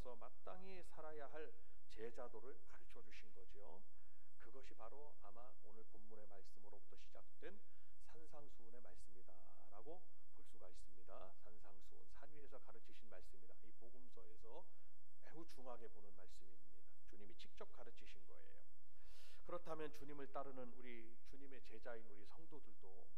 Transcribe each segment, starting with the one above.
따라서 마땅히 살아야 할 제자도를 가르쳐 주신 거죠. 그것이 바로 아마 오늘 본문의 말씀으로부터 시작된 산상수훈의 말씀이다라고 볼 수가 있습니다. 산상수훈, 산 위에서 가르치신 말씀이다. 이 복음서에서 매우 중하게 보는 말씀입니다. 주님이 직접 가르치신 거예요. 그렇다면 주님을 따르는 우리 주님의 제자인 우리 성도들도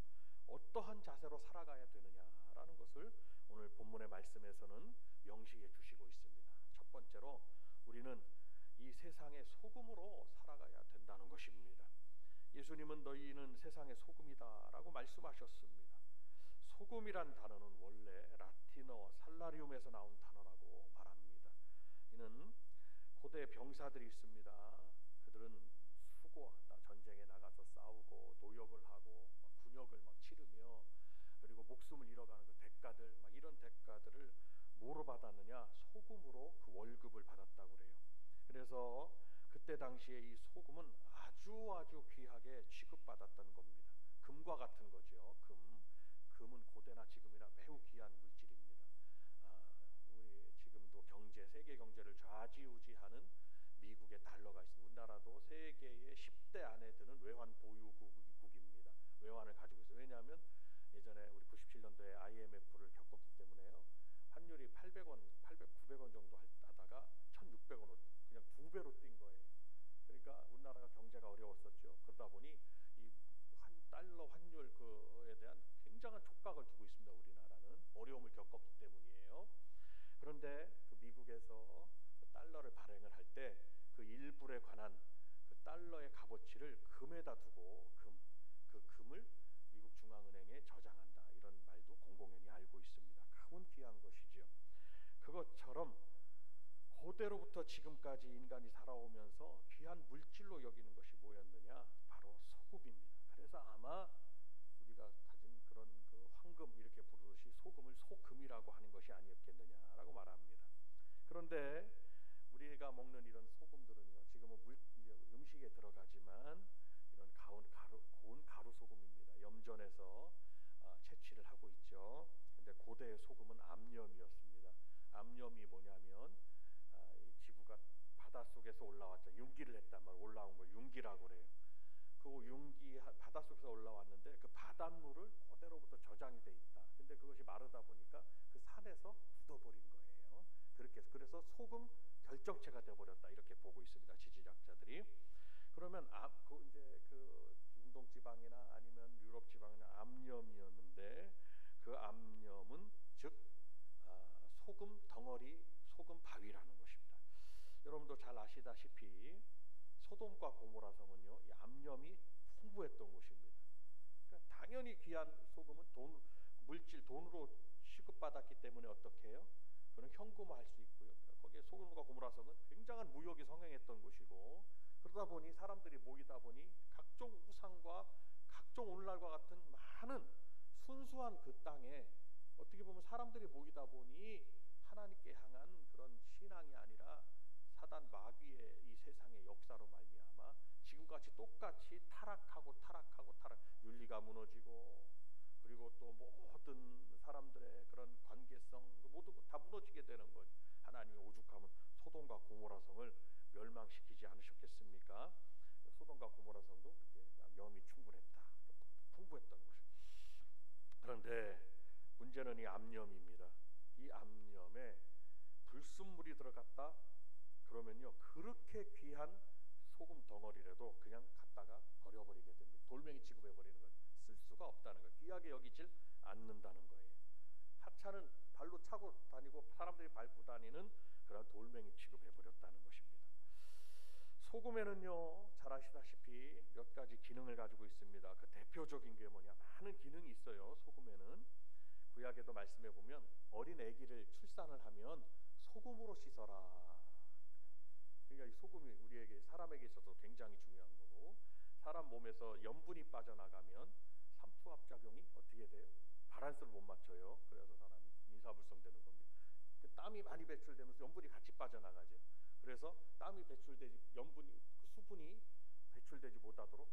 어떠한 자세로 살아가야 되느냐라는 것을 오늘 본문의 말씀에서는 명시해 주시고 있습니다. 첫 번째로 우리는 이 세상의 소금으로 살아가야 된다는 것입니다. 예수님은 너희는 세상의 소금이다라고 말씀하셨습니다. 소금이란 단어는 원래 라틴어 살라리움에서 나온 단어라고 말합니다. 이는 고대 병사들이 있습니다. 그들은 수고한다. 전쟁에 나가서 싸우고 노역을 하고 군역을 치르며 그리고 목숨을 잃어가는 그 대가들 이런 대가들을 뭐로 받았느냐? 소금으로 그 월급을 받았다고 그래요. 그래서 그때 당시에 이 소금은 아주 귀하게 취급받았던 겁니다. 금과 같은 거죠. 금은 고대나 지금이나 매우 귀한 물질입니다. 우리 지금도 세계 경제를 좌지우지하는 미국의 달러가 있습니다. 우리나라도 세계의 10대 안에 드는 외환 보유국입니다. 외환을 가지고 있어요. 왜냐하면 예전에 우리 97년도에 IMF를 겪었기 때문에요. 환율이 800원, 900원 정도 하다가 1,600원으로 그냥 2배로 뛴 거예요. 그러니까 우리나라가 경제가 어려웠었죠. 그러다 보니 이 달러 환율 그에 대한 굉장한 촉각을 두고 있습니다. 우리나라는 어려움을 겪었기 때문이에요. 그런데 그 미국에서 그 달러를 발행을 할 때 그 1불에 관한 그 달러의 값어치를 금에다 두고 그 금을 미국 중앙은행에 저장한다 이런 말도 공공연히 알고 있습니다. 금은 귀한 것이죠. 그것처럼 고대로부터 지금까지 인간이 살아오면서 귀한 물질로 여기는 것이 뭐였느냐? 바로 소금입니다. 그래서 아마 우리가 가진 그런 그 황금 이렇게 부르듯이 소금을 소금이라고 하는 것이 아니었겠느냐라고 말합니다. 그런데 우리가 먹는 이런 소금들은요, 지금은 음식에 들어가지만 이런 고운 가루 소금입니다. 염전에서 채취를 하고 있죠. 근데 고대의 소금은 암염이었습니다. 암염이 뭐냐면 이 지구가 바닷속에서 올라왔죠. 융기를 했단 말이에요. 올라온 걸 융기라고 그래요. 그 융기 바닷속에서 올라왔는데 그 바닷물을 그대로부터 저장이 돼 있다. 근데 그것이 마르다 보니까 그 산에서 굳어버린 거예요. 그래서 소금 결정체가 되어버렸다 이렇게 보고 있습니다. 지질학자들이. 그러면 이제 그 중동 지방이나 아니면 유럽 지방이나 암염이었는데 그 암염은 즉 소금 덩어리, 소금 바위라는 것입니다. 여러분도 잘 아시다시피 소돔과 고모라 성은요, 이 암염이 풍부했던 곳입니다. 그러니까 당연히 귀한 소금은 물질 돈으로 취급받았기 때문에 어떻게 해요? 그는 현금화할 수 있고요. 거기에 소돔과 고모라 성은 굉장한 무역이 성행했던 곳이고, 그러다 보니 사람들이 모이다 보니 각종 우상과 각종 오늘날과 같은 많은 순수한 그 땅에 어떻게 보면 사람들이 모이다 보니 하나님께 향한 그런 신앙이 아니라 사단 마귀의 이 세상의 역사로 말미암아 지금같이 똑같이 타락 윤리가 무너지고 그리고 또 모든 사람들의 그런 관계성 모두 다 무너지게 되는 거죠. 하나님의 오죽하면 소돔과 고모라 성을 멸망시키지 않으셨겠습니까? 소돔과 고모라 성도 그렇게 염이 충분했다, 풍부했던 것이죠. 그런데 문제는 이 암염입니다. 이 암염에 불순물이 들어갔다 그러면요, 그렇게 귀한 소금 덩어리라도 그냥 갖다가 버려버리게 됩니다. 돌멩이 취급해버리는 거예요. 쓸 수가 없다는 거예요. 귀하게 여기질 않는다는 거예요. 하찮은 발로 차고 다니고 사람들이 밟고 다니는 그런 돌멩이 취급해버렸다는 것입니다. 소금에는요, 잘 아시다시피 몇 가지 기능을 가지고 있습니다. 그 대표적인 게 뭐냐, 많은 기능이 있어요. 소금에는 구약에도 말씀해 보면 어린 아기를 출산을 하면 소금으로 씻어라. 그러니까 이 소금이 우리에게 사람에게 있어서 굉장히 중요한 거고, 사람 몸에서 염분이 빠져나가면 삼투압작용이 어떻게 돼요? 바란스를 못 맞춰요. 그래서 사람이 인사불성되는 겁니다. 땀이 많이 배출되면서 염분이 같이 빠져나가죠. 그래서 땀이 배출되지 염분이 그 수분이 배출되지 못하도록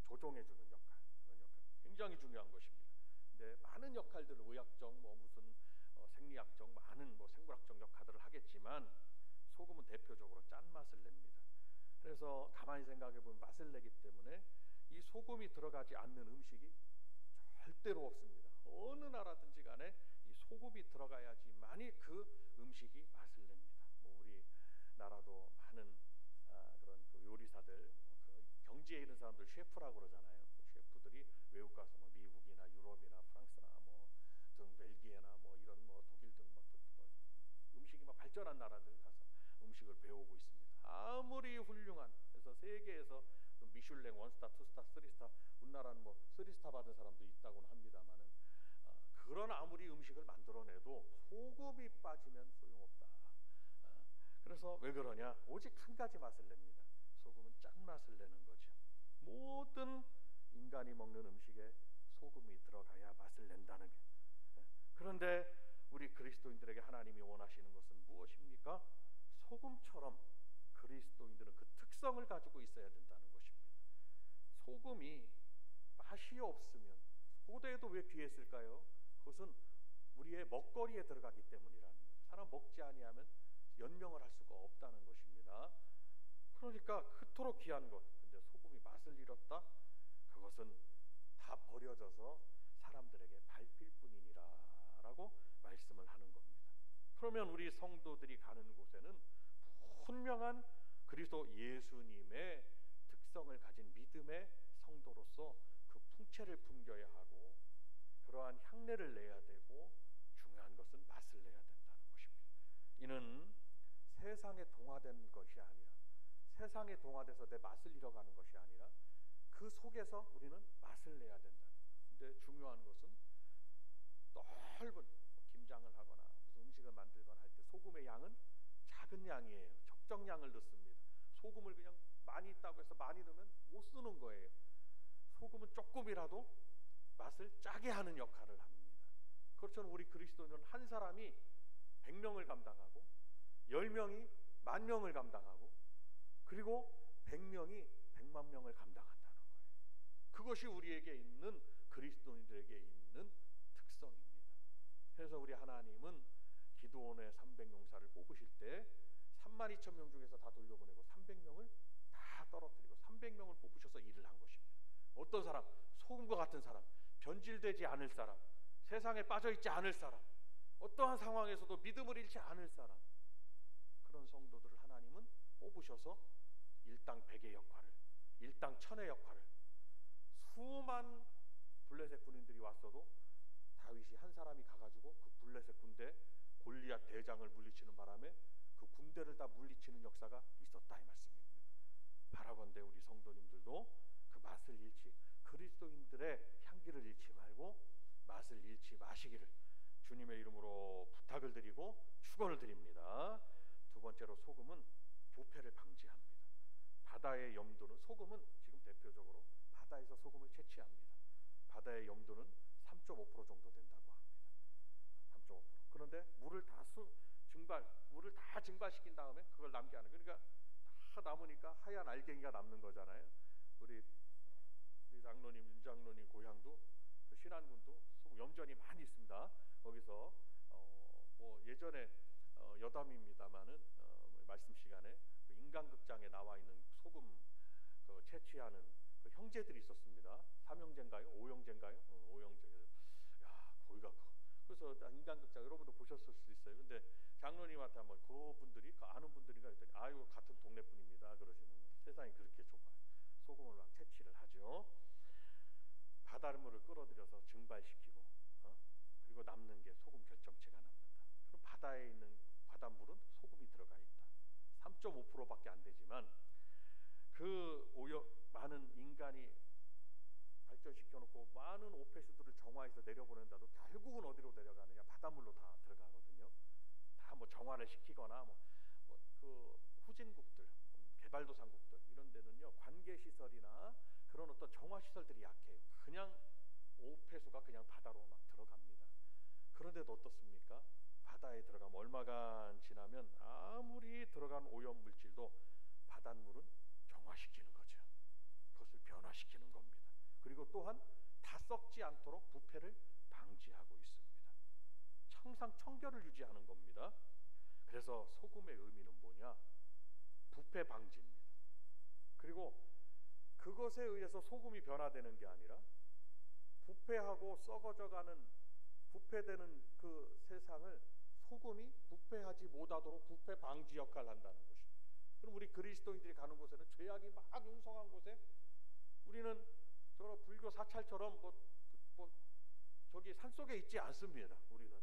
조종해주는 역할, 그런 역할 굉장히 중요한 것입니다. 근데 많은 역할들을 의학적 무슨 생리학적 많은 생물학적 역할들을 하겠지만 그래서 가만히 생각해 보면 맛을 내기 때문에 이 소금이 들어가지 않는 음식이 절대로 없습니다. 어느 나라든지 간에 이 소금이 들어가야지만이 그 음식이 맛을 냅니다. 뭐 우리 나라도 많은 그런 그 요리사들, 그 경지에 있는 사람들 셰프라고 그러잖아요. 그 셰프들이 외국 가서 뭐 미국이나 유럽이나 프랑스나 뭐 등 벨기에나 뭐 이런 뭐 독일 등 뭐 음식이 막 발전한 나라들 가서 음식을 배우고 있습니다. 아무리 훌륭한, 그래서 세계에서 미슐랭 원스타, 투스타, 쓰리스타, 우리나라는 뭐 쓰리스타 받은 사람도 있다고는 합니다만은 그런 아무리 음식을 만들어내도 소금이 빠지면 소용없다. 그래서 왜 그러냐? 오직 한 가지 맛을 냅니다. 소금은 짠맛을 내는 거죠. 모든 인간이 먹는 음식에 소금이 들어가야 맛을 낸다는 게. 그런데 우리 그리스도인들에게 하나님이 원하시는 것은 무엇입니까? 소금처럼 그리스도인들은 그 특성을 가지고 있어야 된다는 것입니다. 소금이 맛이 없으면, 고대에도 왜 귀했을까요? 그것은 우리의 먹거리에 들어가기 때문이라는 거죠. 사람 먹지 아니하면 연명을 할 수가 없다는 것입니다. 그러니까 그토록 귀한 것, 근데 소금이 맛을 잃었다? 그것은 다 버려져서 사람들에게 밟힐 뿐이니라 라고 말씀을 하는 겁니다. 그러면 우리 성도들이 가는 곳에는 분명한 그리스도 예수님의 특성을 가진 믿음의 성도로서 그 풍채를 풍겨야 하고, 그러한 향내를 내야 되고, 중요한 것은 맛을 내야 된다는 것입니다. 이는 세상에 동화된 것이 아니라, 세상에 동화돼서 내 맛을 잃어가는 것이 아니라 그 속에서 우리는 맛을 내야 된다는 거예요. 근데 중요한 것은 넓은 김장을 하거나 무슨 음식을 만들거나 할 때 소금의 양은 작은 양이에요. 적정량을 넣습니다. 소금을 그냥 많이 있다고 해서 많이 넣으면 못 쓰는 거예요. 소금은 조금이라도 맛을 짜게 하는 역할을 합니다. 그렇죠. 우리 그리스도인은 한 사람이 100명을 감당하고 10명이 10,000명을 감당하고 그리고 100명이 100만 명을 감당한다는 거예요. 그것이 우리에게 있는, 그리스도인들에게 있는 특성입니다. 그래서 우리 하나님은 기드온의 300용사를 뽑으실 때 32,000명 중에서 다 돌려보내고 300명을 다 떨어뜨리고 300명을 뽑으셔서 일을 한 것입니다. 어떤 사람? 소금과 같은 사람, 변질되지 않을 사람, 세상에 빠져있지 않을 사람, 어떠한 상황에서도 믿음을 잃지 않을 사람, 그런 성도들을 하나님은 뽑으셔서 일당 100의 역할을, 일당 1000의 역할을, 수만 블레셋 군인들이 왔어도 다윗이 한 사람이 가가지고 그 블레셋 군대 골리앗 대장을 물리치는 바람에 그 군대를 다 물리치는 역사가 있었다 이 말씀입니다. 바라건대 우리 성도님들도 그 맛을 잃지, 그리스도인들의 향기를 잃지 말고 맛을 잃지 마시기를 주님의 이름으로 부탁을 드리고 축원을 드립니다. 두 번째로, 소금은 부패를 방지합니다. 바다의 염도는, 소금은 지금 대표적으로 바다에서 소금을 채취합니다. 바다의 염도는 3.5% 정도 된다고 합니다. 3.5%. 그런데 물을 다 증발시킨 다음에 그걸 남게 하는, 그러니까 다 남으니까 하얀 알갱이가 남는 거잖아요. 우리 장로님, 윤 장로님 고향도 그 신안군도 소금 염전이 많이 있습니다. 거기서 뭐 예전에 여담입니다만은 말씀 시간에 그 인간극장에 나와 있는 소금 그 채취하는 그 형제들이 있었습니다. 3형제인가요? 5형제인가요? 5형제. 야, 거기가 그래서 인간극장 여러분도 보셨을 수도 있어요. 근데 장로님한테 한번 그분들이, 그 아는 분들인가 했더니 아유, 같은 동네 분입니다 그러시는 거예요. 세상이 그렇게 좁아요. 소금을 막 채취를 하죠. 바닷물을 끌어들여서 증발시키고 그리고 남는 게 소금 결정체가 남는다. 그럼 바다에 있는 바닷물은 소금이 들어가 있다. 3.5%밖에 안 되지만 그 많은 인간이 발전시켜놓고 많은 오폐수들을 정화해서 내려보낸다도 결국은 어디로 내려가느냐? 바닷물로 다 들어가거든요. 다 뭐 정화를 시키거나 그 후진국들, 개발도상국들 이런 데는요, 관계시설이나 그런 어떤 정화시설들이 약해요. 그냥 오폐수가 그냥 바다로 막 들어갑니다. 그런데도 어떻습니까? 바다에 들어가면 얼마간 지나면 아무리 들어간 오염물질도 바닷물은 정화시키는 거죠. 그것을 변화시키는 겁니다. 그리고 또한 다 썩지 않도록 부패를 방지하고 있습니다. 항상 청결을 유지하는 겁니다. 그래서 소금의 의미는 뭐냐? 부패 방지입니다. 그리고 그것에 의해서 소금이 변화되는 게 아니라 부패하고 썩어져가는 부패되는 그 세상을 소금이 부패하지 못하도록 부패 방지 역할을 한다는 것입니다. 그럼 우리 그리스도인들이 가는 곳에는 죄악이 막 융성한 곳에 우리는 저 불교 사찰처럼 저기 산속에 있지 않습니다. 우리는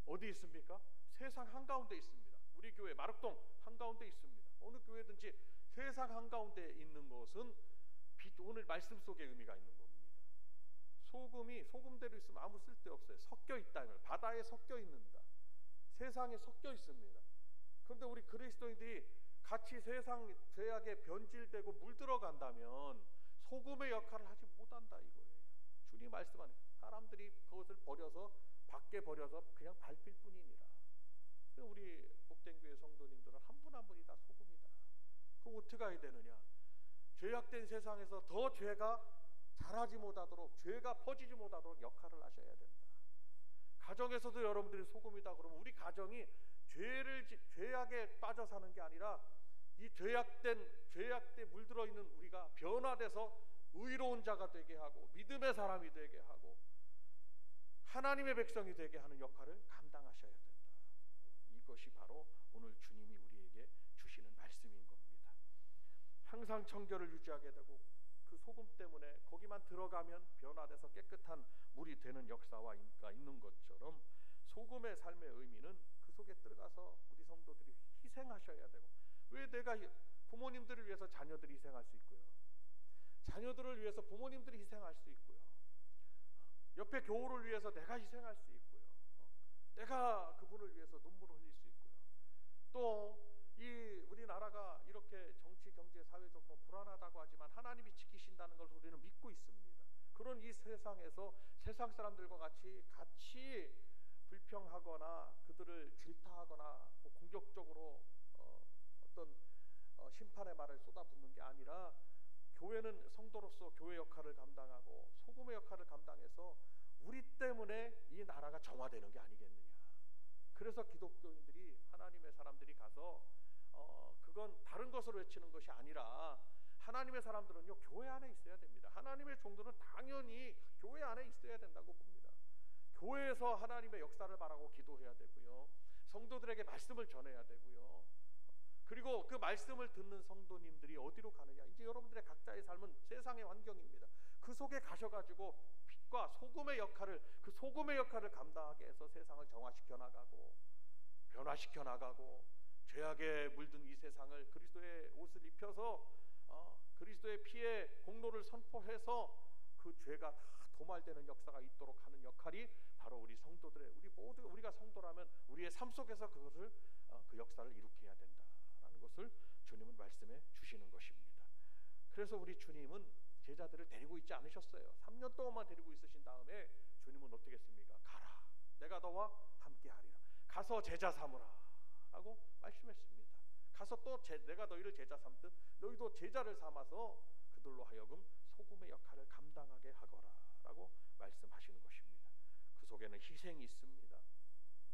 어디 있습니까? 세상 한가운데 있습니다. 우리 교회 마륵동 한가운데 있습니다. 어느 교회든지 세상 한가운데 있는 것은 오늘 말씀 속에 의미가 있는 겁니다. 소금이 소금대로 있으면 아무 쓸데없어요. 섞여 있다는, 바다에 섞여 있는다, 세상에 섞여 있습니다. 그런데 우리 그리스도인들이 같이 세상 죄악에 변질되고 물들어간다면 소금의 역할을 하지 못한다 이거예요. 주님 말씀하는, 사람들이 그것을 버려서 밖에 버려서 그냥 밟힐 뿐이니라. 우리 복된 교회 성도님들은 한 분 한 분이 다 소금이다. 그럼 어떻게 해야 되느냐? 죄악된 세상에서 더 죄가 자라지 못하도록, 죄가 퍼지지 못하도록 역할을 하셔야 된다. 가정에서도 여러분들이 소금이다 그러면 우리 가정이 죄악에 빠져 사는 게 아니라 이 죄악에 물들어 있는 우리가 변화돼서 의로운 자가 되게 하고 믿음의 사람이 되게 하고 하나님의 백성이 되게 하는 역할을 감당하셔야 된다. 이것이 바로 오늘 주님이 우리에게 주시는 말씀인 겁니다. 항상 청결을 유지하게 되고 그 소금 때문에 거기만 들어가면 변화돼서 깨끗한 물이 되는 역사가 있는 것처럼 소금의 삶의 의미는 그 속에 들어가서 우리 성도들이 희생하셔야 되고, 왜 내가 부모님들을 위해서 자녀들이 희생할 수 있고요, 자녀들을 위해서 부모님들이 희생할 수 있고요, 옆에 교우를 위해서 내가 희생할 수 있고요, 내가 그분을 위해서 눈물을 흘릴 수 있고요, 또 이 우리나라가 이렇게 정치, 경제, 사회적으로 불안하다고 하지만 하나님이 지키신다는 걸 우리는 믿고 있습니다. 그런 이 세상에서 세상 사람들과 같이 불평하거나 그들을 질타하거나 공격적으로 어떤 심판의 말을 쏟아붓는 게 아니라 교회는 성도로서 교회 역할을 감당하고 소금의 역할을 감당해서 우리 때문에 이 나라가 정화되는 게 아니겠느냐. 그래서 기독교인들이, 하나님의 사람들이 가서 그건 다른 것으로 외치는 것이 아니라 하나님의 사람들은요 교회 안에 있어야 됩니다. 하나님의 종들은 당연히 교회 안에 있어야 된다고 봅니다. 교회에서 하나님의 역사를 바라고 기도해야 되고요, 성도들에게 말씀을 전해야 되고요, 그리고 그 말씀을 듣는 성도님들이 어디로 가느냐, 이제 여러분들의 각자의 삶은 세상의 환경입니다. 그 속에 가셔가지고 빛과 소금의 역할을, 그 소금의 역할을 감당하게 해서 세상을 정화시켜 나가고 변화시켜 나가고 죄악에 물든 이 세상을 그리스도의 옷을 입혀서 그리스도의 피의 공로를 선포해서 그 죄가 다 도말되는 역사가 있도록 하는 역할이 바로 우리 성도들의, 우리 모두 우리가 성도라면 우리의 삶 속에서 그것을 그 역사를 이룩해야 된다라는 것을 주님은 말씀해 주시는 것입니다. 그래서 우리 주님은 제자들을 데리고 있지 않으셨어요. 3년 동안만 데리고 있으신 다음에 주님은 어떻게 했습니까? 가라, 내가 너와 함께 하리라, 가서 제자 삼으라 라고 말씀했습니다. 가서 또 내가 너희를 제자 삼듯 너희도 제자를 삼아서 그들로 하여금 소금의 역할을 감당하게 하거라 라고 말씀하시는 것입니다. 그 속에는 희생이 있습니다.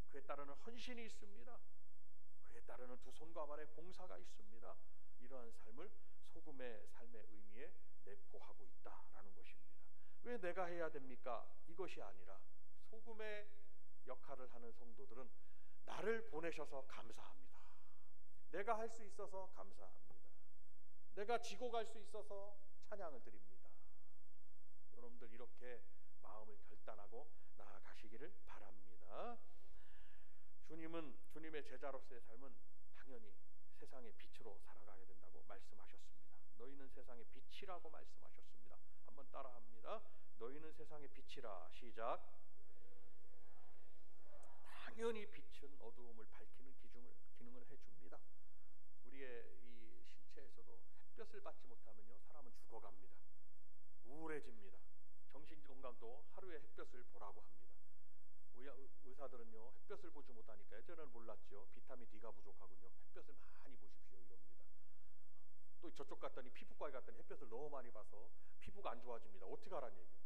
그에 따르는 헌신이 있습니다. 그에 따르는 두 손과 발의 봉사가 있습니다. 이러한 삶을 소금의 삶의 의미에 내포하고 있다라는 것입니다. 왜 내가 해야 됩니까? 이것이 아니라 소금의 역할을 하는 성도들은 나를 보내셔서 감사합니다. 내가 할 수 있어서 감사합니다. 내가 지고 갈 수 있어서 찬양을 드립니다. 여러분들 이렇게 마음을 결단하고 나아가시기를 바랍니다. 주님은, 주님의 제자로서의 삶은 당연히 세상의 빛으로 살아가야 된다고 말씀하셨습니다. 너희는 세상의 빛이라고 말씀하셨습니다. 한번 따라합니다. 너희는 세상의 빛이라. 시작. 당연히 빛은 어두움을 밝히는 기능을 해줍니다. 우리의 이 신체에서도 햇볕을 받지 못하면요 사람은 죽어갑니다. 우울해집니다. 정신건강도 하루에 햇볕을 보라고 합니다. 의사들은요 햇볕을 보지 못하니까, 예전에는 몰랐죠, 비타민 D가 부족하군요, 햇볕을 많이 보십시오 이럽니다. 또 저쪽 갔더니 피부과에 갔더니 햇볕을 너무 많이 봐서 피부가 안 좋아집니다. 어떻게 하라는 얘기예요.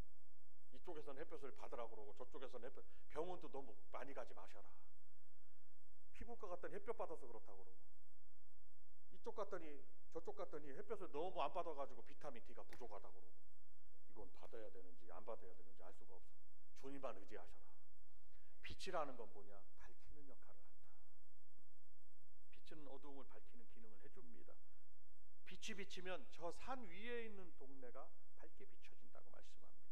이쪽에서는 햇볕을 받으라고 그러고 저쪽에서는 햇볕, 병원도 너무 많이 가지 마셔라. 피부과 갔더니 햇볕 받아서 그렇다고 그러고, 이쪽 갔더니 저쪽 갔더니 햇볕을 너무 안 받아가지고 비타민 D가 부족하다고 그러고, 이건 받아야 되는지 안 받아야 되는지 알 수가 없어. 주님만 의지하셔라. 빛이라는 건 뭐냐? 밝히는 역할을 한다. 빛은 어두움을 밝히는 기능을 해줍니다. 빛이 비치면 저 산 위에 있는 동네가 밝게 비춰진다고 말씀합니다.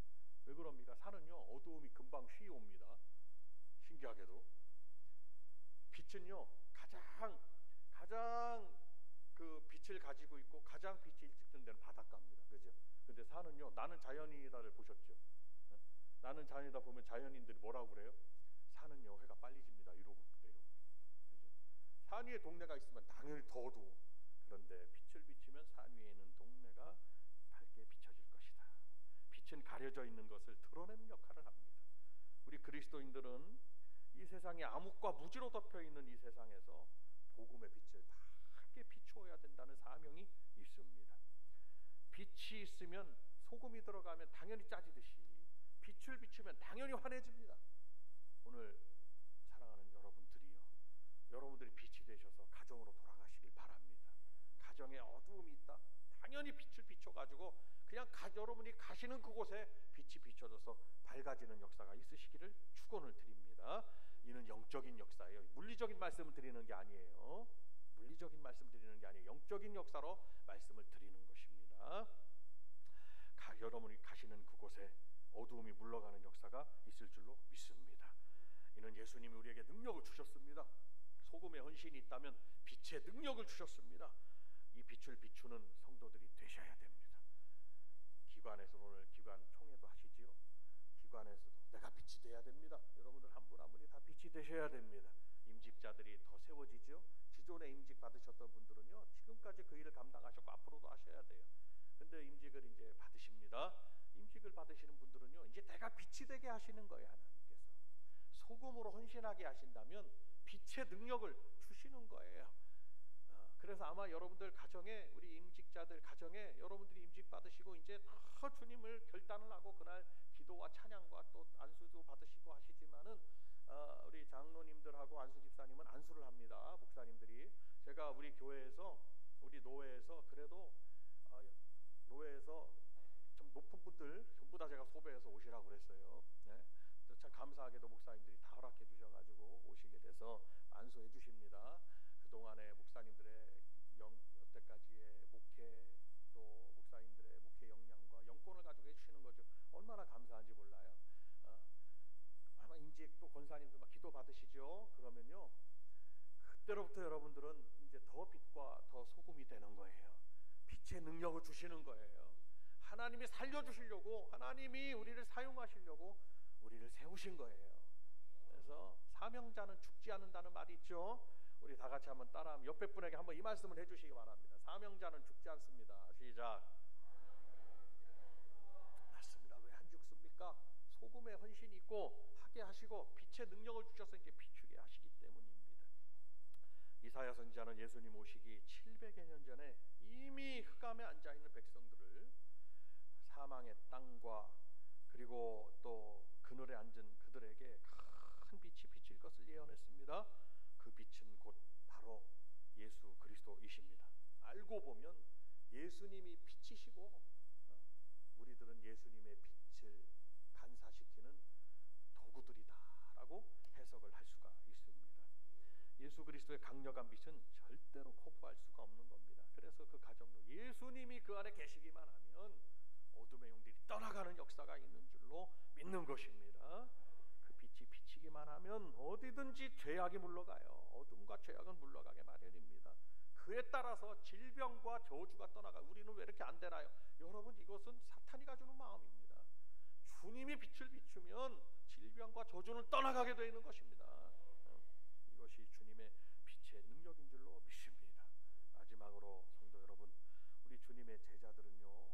왜 그럽니까? 산은요 어두움이 금방 휘옵니다. 신기하게도 빛은요 가장 그 빛을 가지고 있고 가장 빛이 일찍 든 데는 바닷가입니다. 그죠? 근데 산은요, 나는 자연이다를 보셨죠? 나는 자연이다 보면 자연인들이 뭐라고 그래요? 산은요 해가 빨리 집니다 이러고 내려옵니다. 그죠? 산 위에 동네가 있으면 당연히 더 어두워. 그런데 빛을 비치면 산 위에 있는 동네가 밝게 비춰질 것이다. 빛은 가려져 있는 것을 드러내는 역할을 합니다. 우리 그리스도인들은 이 세상에 암흑과 무지로 덮여 있는 이 세상에서 복음의 빛을 밝게 비추어야 된다는 사명이 있습니다. 빛이 있으면 소금이 들어가면 당연히 짜지듯이 빛을 비추면 당연히 환해집니다. 오늘 사랑하는 여러분들이요, 여러분들이 빛이 되셔서 가정으로 돌아가시길 바랍니다. 가정에 어두움이 있다, 당연히 빛을 비춰가지고 그냥 여러분이 가시는 그곳에 빛이 비춰져서 밝아지는 역사가 있으시기를 축원을 드립니다. 이는 영적인 역사예요. 물리적인 말씀을 드리는 게 아니에요. 물리적인 말씀 드리는 게 아니에요. 영적인 역사로 말씀을 드리는 것입니다. 여러분이 가시는 그곳에 어두움이 물러가는 역사가 있을 줄로 믿습니다. 이는 예수님이 우리에게 능력을 주셨습니다. 소금의 헌신이 있다면 빛의 능력을 주셨습니다. 이 빛을 비추는 성도들이 되셔야 됩니다. 기관에서 오늘 기관 총회도 하시지요. 기관에서도 내가 빛이 돼야 됩니다. 여러분들 한 분 한 분이 다 빛이 되셔야 됩니다. 임직자들이 더 세워지죠. 기존에 임직 받으셨던 분들은요, 지금까지 그 일을 감당하셨고 앞으로도 하셔야 돼요. 근데 임직을 이제 받으십니다. 임직을 받으시는 분들은요, 이제 내가 빛이 되게 하시는 거예요. 하나님께서 소금으로 헌신하게 하신다면 빛의 능력을 주시는 거예요. 그래서 아마 여러분들 가정에, 우리 임직자들 가정에 여러분들이 임직 받으시고 이제 다 주님을 결단을 하고 그날 기도와 찬양과 또 안수도 받으시고 하시지만은 우리 장로님들하고 안수 집사님은 안수를 합니다. 목사님들이. 제가 우리 교회에서, 우리 노회에서 그래도 노회에서 좀 높은 분들 전부 다 제가 소배해서 오시라고 그랬어요. 네. 참 감사하게도 목사님들이 다 허락해 주셔가지고 오시게 돼서 안수해 주십니다. 그동안에 목사님들의 여태까지의 목회, 또 목사님들의 목회 역량과 영권을 가지고 해주시는 거죠. 얼마나 감사한지 몰라요. 아마 임직 또 권사님들 막 기도 받으시죠. 그러면요, 그때로부터 여러분들은 이제 더 빛과 더 소금이 되는 거예요. 빛의 능력을 주시는 거예요. 하나님이 살려주시려고, 하나님이 우리를 사용하시려고 우리를 세우신 거예요. 그래서 사명자는 죽지 않는다는 말이 있죠. 우리 다 같이 한번 따라하면, 옆에 분에게 한번 이 말씀을 해주시기 바랍니다. 사명자는 죽지 않습니다. 시작. 맞습니다. 왜 안 죽습니까? 소금의 헌신이 있고 하게 하시고 빛의 능력을 주셔서 이제 비추게 하시기 때문입니다. 이사야 선지자는 예수님 오시기 700여 년 전에 이미 흑암에 앉아있는 백성들을 사망의 땅과 그리고 또 그늘에 앉은 그들에게 큰 빛이 비칠 것을 예언했습니다. 그 빛은 곧 바로 예수 그리스도이십니다. 알고 보면 예수님이 빛이시고 우리들은 예수님의 빛을 반사시키는 도구들이다라고 해석을 할 수가 있습니다. 예수 그리스도의 강력한 빛은 절대로 거부할 수가 없는 겁니다. 그래서 그 가정도 예수님이 그 안에 계시기만 하면 어둠의 영들이 떠나가는 역사가 있는 줄로 믿는 것입니다. 그 빛이 비치기만 하면 어디든지 죄악이 물러가요. 어둠과 죄악은 물러가게 마련입니다. 그에 따라서 질병과 저주가 떠나가. 우리는 왜 이렇게 안 되나요? 여러분, 이것은 사탄이 가지는 마음입니다. 주님이 빛을 비추면 질병과 저주는 떠나가게 되는 것입니다. 이것이 주님의 빛의 능력인 줄로 믿습니다. 마지막으로 성도 여러분, 우리 주님의 제자들은요,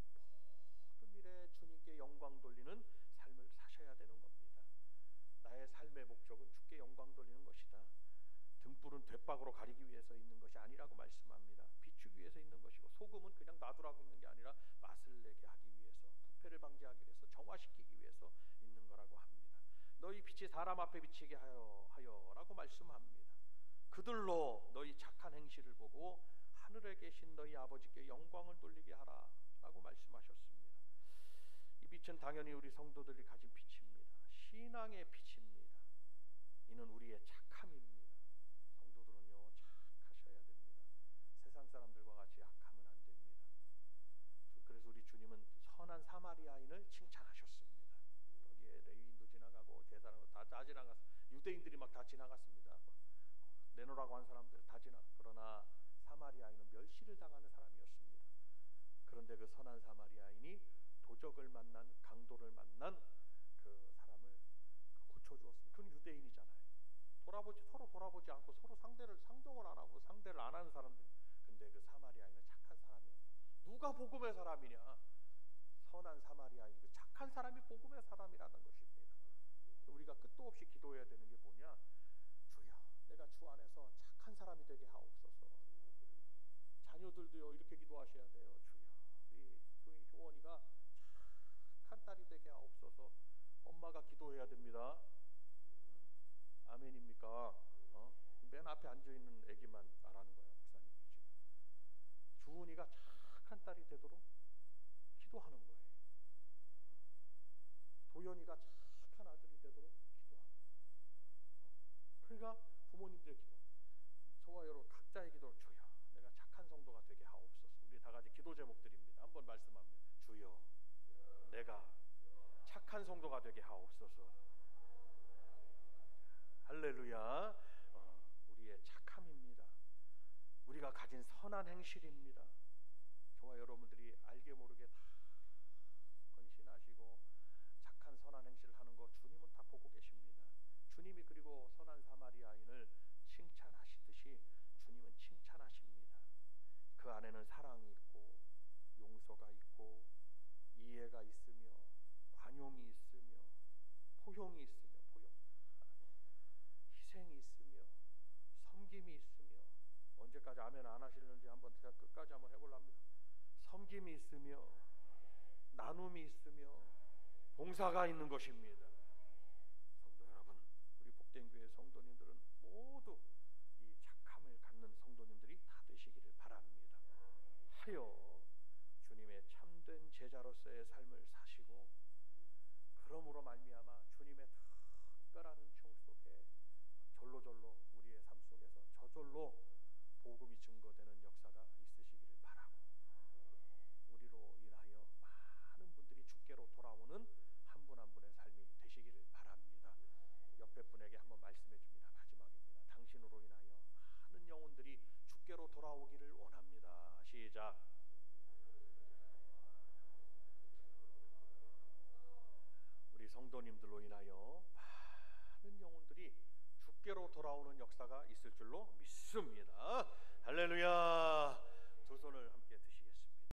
모든 일에 주님께 영광 돌리는 삶을 사셔야 되는 겁니다. 나의 삶의 목적은 주께 영광 돌리는 것이다. 등불은 돛박으로 가리기 위해서 있는 것이 아니라고 말씀합니다. 비추기 위해서 있는 것이고, 소금은 그냥 놔두라고 있는 게 아니라 맛을 내게 하기 위해서, 부패를 방지하기 위해서, 정화시키기 위해서 있는 거라고 합니다. 너희 빛이 사람 앞에 비치게 하여라고 말씀합니다. 그들로 너희 착한 행실을 보고 하늘에 하늘에 계신 너희 아버지께 영광을 돌리게 하라 라고 말씀하셨습니다. 이 빛은 당연히 우리 성도들이 가진 빛입니다. 신앙의 빛입니다. 이는 우리의 착함입니다. 성도들은요, 착하셔야 됩니다. 세상 사람들과 같이 악하면 안 됩니다. 그래서 우리 주님은 선한 사마리아인을 칭찬하셨습니다. 거기에 레위인도 지나가고 제사장도 다 지나갔어요. 유대인들이 막 다 지나갔습니다. 내놓으라고 한 사람들 다 지나. 그러나 사마리아인은 멸시를 당하는 사람이었습니다. 그런데 그 선한 사마리아인이 도적을 만난, 강도를 만난 그 사람을 고쳐주었습니다. 그건 유대인이잖아요. 서로 돌아보지 않고 서로 상종을 안 하고 상대를 안 하는 사람들. 근데 그 사마리아인은 착한 사람이었다. 누가 복음의 사람이냐? 선한 사마리아인, 그 착한 사람이 복음의 사람이라는 것입니다. 우리가 끝도 없이 기도해야 되는 게 뭐냐? 주여, 내가 주 안에서 착한 사람이 되게 하옵소서. 자녀들도요, 이렇게 기도하셔야 돼요. 주여, 우리 효원이가 착한 딸이 되게 하옵소서. 엄마가 기도해야 됩니다. 아멘입니까? 맨 앞에 앉아있는 애기만 말하는 거예요, 목사님이 지금. 주은이가 착한 딸이 되도록 기도하는 거예요. 도연이가 착한 아들이 되도록 기도하는 거예요. 그러니까 부모님들의 기도, 저와 여러분 각자의 기도를 주여, 내가 착한 성도가 되게 하옵소서. 우리 다 같이 기도 제목들입니다. 한번 말씀합니다. 주여, 내가 착한 성도가 되게 하옵소서. 할렐루야. 우리의 착함입니다. 우리가 가진 선한 행실입니다. 저와 여러분들이 알게 모르게 다 헌신하시고 착한 선한 행실을 하는 거 주님은 다 보고 계십니다. 주님이 그리고 선한 사마리아인을 칭찬하시듯이 주님은 칭찬하십니다. 그 안에는 사랑이 있고 용서가 있고 이해가 있으며 관용이 있으며 포용이 있으며 희생이 있으며 섬김이 있으며, 언제까지 아멘 안 하시는지 한번 제가 끝까지 한번 해보랍니다. 섬김이 있으며 나눔이 있으며 봉사가 있는 것입니다. 성도 여러분, 우리 복된 교회 성도님들은 모두 이 착함을 갖는 성도님들이 다 되시기를 바랍니다. 하여 주님의 참된 제자로서의 삶을 사시고, 그러므로 말미암아 주님의 특별한 은총 속에 절로절로 우리의 삶 속에서 저절로 복음이 증거되는 역사가 있으시기를 바라고, 우리로 인하여 많은 분들이 주께로 돌아오는 한 분 한 분의 삶이 되시기를 바랍니다. 옆에 분에게 한번 말씀해 줍니다. 마지막입니다. 당신으로 인하여 많은 영혼들이 주께로 돌아오기를 원합니다. 시작. 우리 성도님들로 인하여 많은 영혼들이 주께로 돌아오는 역사가 있을 줄로 믿습니다. 할렐루야.